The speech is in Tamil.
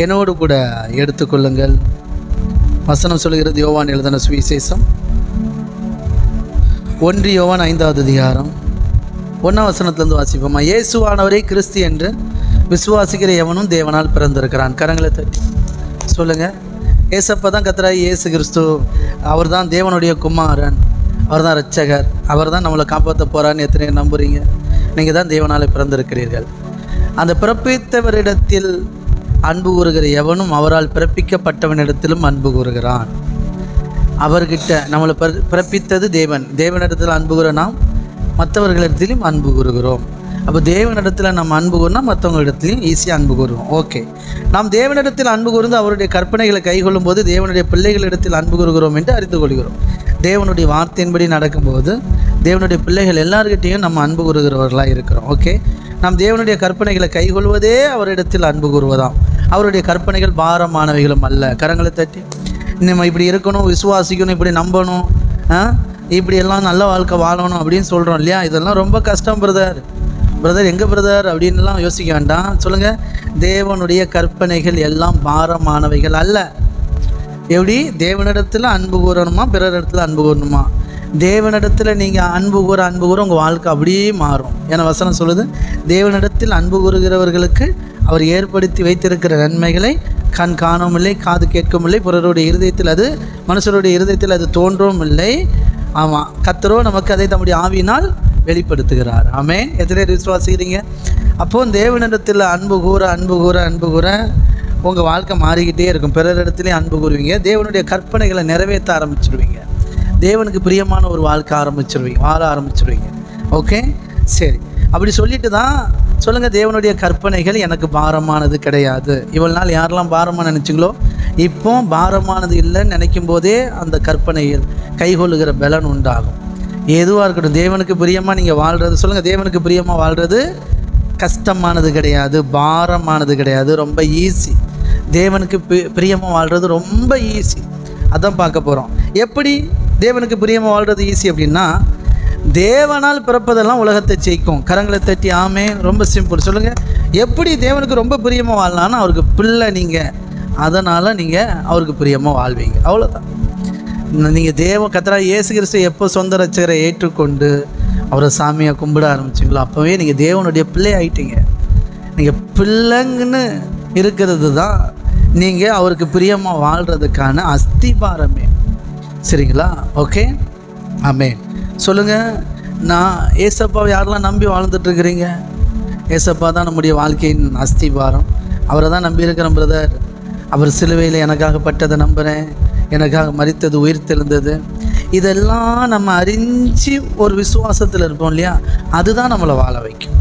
என்னோடு கூட எடுத்துக்கொள்ளுங்கள். வசனம் சொல்கிறது யோவான் எழுதின சுவிசேஷம் 1 யோவான் 5வது அதிகாரம் 1ஆம் வசனத்திலிருந்து வாசிப்போமா. இயேசுவானவரே கிறிஸ்து என்று விசுவாசிக்கிற எவனும் தேவனால் பிறந்திருக்கிறான். கரங்களை தட்டி சொல்லுங்கள். ஏசப்பா தான் கர்த்தராகிய இயேசு கிறிஸ்து. அவர் தான் தேவனுடைய குமாரன், அவர் தான் இரட்சகர், அவர் தான் நம்மளை காப்பாற்ற போகிறான்னு எத்தனை நம்புகிறீங்க? நீங்கள் தான் தேவனால் பிறந்திருக்கிறீர்கள். அந்த பிறப்பித்தவரிடத்தில் அன்பு கூறுகிற எவனும் அவரால் பிறப்பிக்கப்பட்டவனிடத்திலும் அன்பு கூறுகிறான். அவர்கிட்ட நம்மளை பிறப்பித்தது தேவன். தேவனிடத்தில் அன்பு கூற நாம் மற்றவர்களிடத்திலும் அன்பு கூறுகிறோம். அப்போ தேவனிடத்தில் நம்ம அன்பு கூறினா மற்றவங்களிடத்துலையும் ஈஸியாக அன்பு கூறுவோம். ஓகே, நாம் தேவனிடத்தில் அன்பு கூர்ந்து அவருடைய கற்பனைகளை கைகொள்ளும் போது தேவனுடைய பிள்ளைகளிடத்தில் அன்பு கூறுகிறோம் என்று அறிந்து கொள்கிறோம். தேவனுடைய வார்த்தையின்படி நடக்கும்போது தேவனுடைய பிள்ளைகள் எல்லார்கிட்டையும் நம்ம அன்பு கூறுகிறவர்களாக இருக்கிறோம். ஓகே, நாம் தேவனுடைய கற்பனைகளை கைகொள்வதே அவரிடத்தில் அன்பு கூறுவதாம். அவருடைய கற்பனைகள் பாரமானவைகளும் அல்ல. கரங்களை தட்டி நம்ம இப்படி இருக்கணும், விசுவாசிக்கணும், இப்படி நம்பணும், இப்படியெல்லாம் நல்ல வாழ்க்கை வாழணும் அப்படின்னு சொல்கிறோம் இல்லையா? இதெல்லாம் ரொம்ப கஷ்டம் பிரதர் எங்கே பிரதர் அப்படின்லாம் யோசிக்க வேண்டாம். சொல்லுங்கள், தேவனுடைய கற்பனைகள் எல்லாம் பாரமானவைகள் அல்ல. எப்படி? தேவனிடத்தில் அன்பு கூறணுமா, பிறரிடத்தில் அன்பு கூறணுமா? தேவனிடத்தில் நீங்கள் அன்பு கூற உங்கள் வாழ்க்கை அப்படியே மாறும். ஏன்னா வசனம் சொல்லுது, தேவனிடத்தில் அன்பு கூறுகிறவர்களுக்கு அவர் ஏற்படுத்தி வைத்திருக்கிற நன்மைகளை கண் காணவும் இல்லை, காது கேட்கவும் இல்லை, பிறருடைய இருதயத்தில் அது மனுஷருடைய இருதயத்தில் அது தோன்றவும் இல்லை. ஆமாம், கர்த்தரோ நமக்கு அதை தம்முடைய ஆவியினால் வெளிப்படுத்துகிறார். ஆமென். எத்தனை விசுவாசிக்கிறீங்க? அப்போது தேவனிடத்தில் அன்பு கூற உங்கள் வாழ்க்கை மாறிக்கிட்டே இருக்கும். பிறரிடத்துலேயும் அன்பு கூறுவீங்க, தேவனுடைய கற்பனைகளை நிறைவேற்ற ஆரம்பிச்சிடுவீங்க, தேவனுக்கு பிரியமான ஒரு வாழ்க்கை வாழ ஆரம்பிச்சிடுவீங்க. ஓகே, சரி. அப்படி சொல்லிட்டு தான் சொல்லுங்கள், தேவனுடைய கற்பனைகள் எனக்கு பாரமானது கிடையாது. இவ்வளவு நாள் யாரெல்லாம் பாரமாக நினச்சிங்களோ இப்போ பாரமானது இல்லைன்னு நினைக்கும் போதே அந்த கற்பனைகள் கைகொள்ளுகிற பலன் உண்டாகும். எதுவாக இருக்கட்டும், தேவனுக்கு பிரியமாக நீங்கள் வாழ்கிறது, சொல்லுங்கள், தேவனுக்கு பிரியமாக வாழ்கிறது கஷ்டமானது கிடையாது, பாரமானது கிடையாது, ரொம்ப ஈஸி. தேவனுக்கு பிரியமாக வாழ்கிறது ரொம்ப ஈஸி. அதான் பார்க்க போகிறோம். எப்படி தேவனுக்கு பிரியமாக வாழ்கிறது ஈஸி அப்படின்னா, தேவனால் பிறப்பதெல்லாம் உலகத்தை ஜெயிக்கும். கரங்களை தட்டி ஆமென். ரொம்ப சிம்பிள். சொல்லுங்கள், எப்படி தேவனுக்கு ரொம்ப பிரியமாக வாழலான்னா, அவருக்கு பிள்ளை நீங்கள், அதனால் நீங்கள் அவருக்கு பிரியமாக வாழ்வீங்க. அவ்வளோதான். நீங்கள் கர்த்தராகிய இயேசு கிறிஸ்து எப்போ சொந்த ரட்சகரை ஏற்றுக்கொண்டு அவரை சாமியை கும்பிட ஆரம்பிச்சிங்களோ அப்போவே நீங்கள் தேவனுடைய பிள்ளை ஆகிட்டீங்க. நீங்கள் பிள்ளைங்கன்னு இருக்கிறது தான் நீங்கள் அவருக்கு பிரியமாக வாழ்கிறதுக்கான அஸ்திபாரமே. சரிங்களா? ஓகே, ஆமென். சொல்லுங்கள், நான் ஏசப்பாவை யாரெல்லாம் நம்பி வாழ்ந்துட்டுருக்கிறீங்க? ஏசப்பா தான் நம்முடைய வாழ்க்கையின் அஸ்திபாரம். அவரை தான் நம்பி இருக்கிறேன் பிரதர். அவர் சிலுவையில் எனக்காக பட்டதை நம்புகிறேன், எனக்காக மரித்தது உயிர் தெழுந்தது, இதெல்லாம் நம்ம அறிஞ்சு ஒரு விசுவாசத்தில் இருப்போம் இல்லையா? அதுதான் நம்மளை வாழ வைக்கும்.